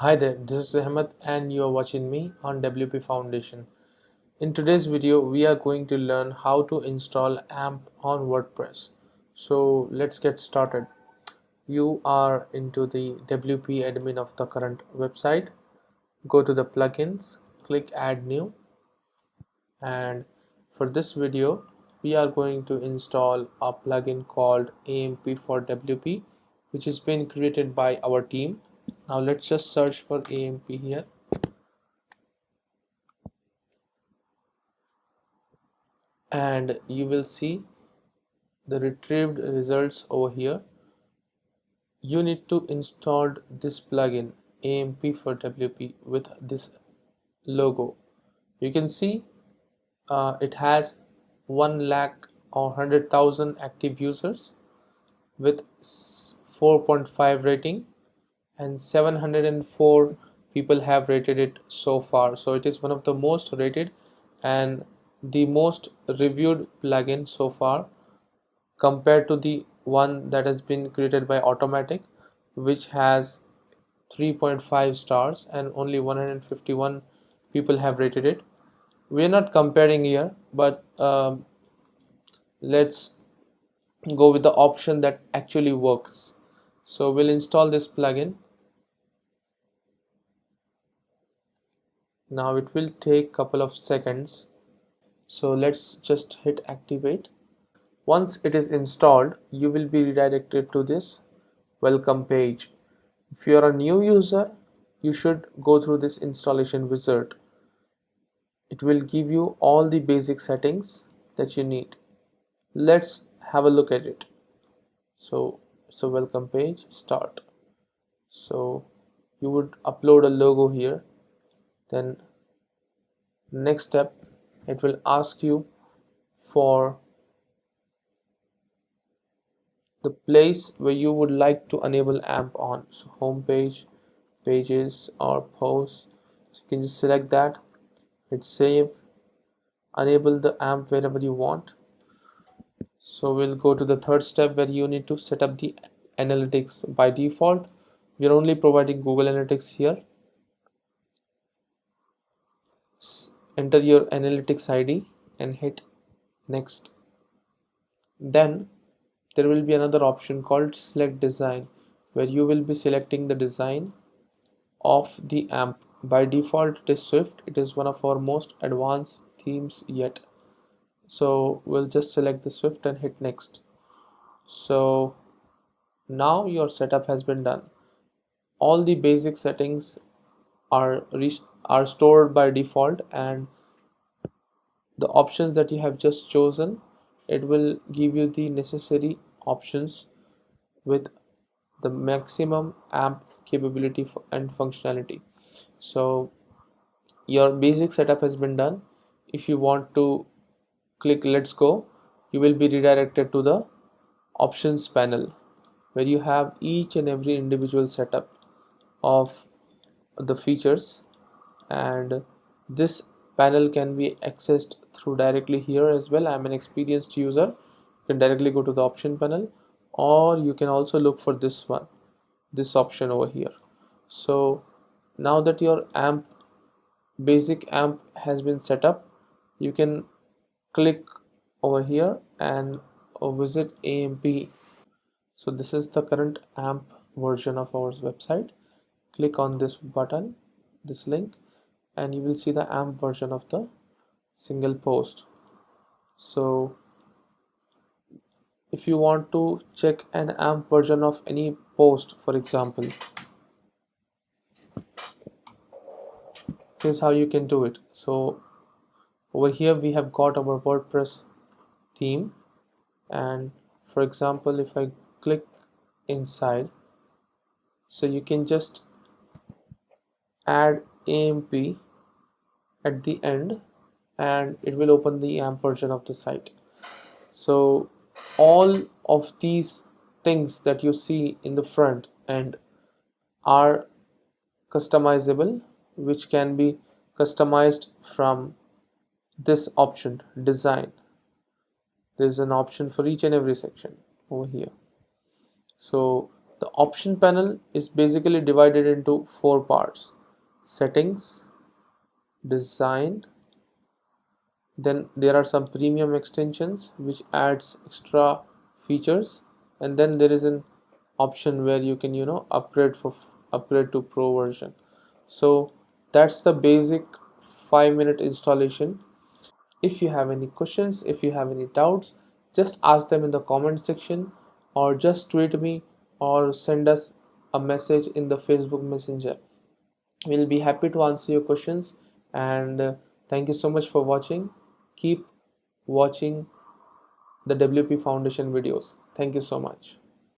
Hi there, this is Ahmed and you are watching me on WP Foundation. In today's video, we are going to learn how to install AMP on WordPress. So let's get started. You are into the WP admin of the current website. Go to the plugins, click add new, and for this video, we are going to install a plugin called AMP for WP, which has been created by our team. Now let's just search for AMP here. And you will see the retrieved results over here. You need to install this plugin AMP for WP with this logo. You can see it has 1 lakh or 100,000 active users with 4.5 rating, and 704 people have rated it so far. So it is one of the most rated and the most reviewed plugin so far, compared to the one that has been created by Automatic, which has 3.5 stars and only 151 people have rated it. We're not comparing here, but let's go with the option that actually works. So we'll install this plugin. Now it will take a couple of seconds, so let's just hit activate. Once it is installed, you will be redirected to this welcome page. If you are a new user, you should go through this installation wizard. It will give you all the basic settings that you need. Let's have a look at it. So welcome page, start. So you would upload a logo here. Then next step, it will ask you for the place where you would like to enable AMP on. So home page, pages, or posts. So you can just select that, hit save, enable the AMP wherever you want. So we'll go to the third step, where you need to set up the analytics. By default, we are only providing Google Analytics here. Enter your analytics ID and hit next. Then there will be another option called select design, where you will be selecting the design of the AMP. By default it is Swift. It is one of our most advanced themes yet. So we'll just select the Swift and hit next. So now your setup has been done. All the basic settings are stored by default, and the options that you have just chosen, it will give you the necessary options with the maximum AMP capability and functionality. So your basic setup has been done. If you want to click let's go, you will be redirected to the options panel, where you have each and every individual setup of the features, and this panel can be accessed through directly here as well. I'm an experienced user. You can directly go to the option panel, or you can also look for this one, this option over here. So now that your basic AMP has been set up, you can click over here and visit AMP. So this is the current AMP version of our website. Click on this button, this link, and you will see the AMP version of the single post. So if you want to check an AMP version of any post, for example, here's how you can do it. So over here we have got our WordPress theme, and for example, if I click inside, so you can just add AMP at the end, and it will open the AMP version of the site. So all of these things that you see in the front end are customizable, which can be customized from this option, design. There's an option for each and every section over here. So The option panel is basically divided into four parts: settings, design, then there are some premium extensions which adds extra features, and then there is an option where you can upgrade to pro version. So that's the basic 5-minute installation. If you have any questions, if you have any doubts, just ask them in the comment section, or just tweet me, or send us a message in the Facebook Messenger. We'll be happy to answer your questions. And thank you so much for watching. Keep watching the WP Foundation videos. Thank you so much.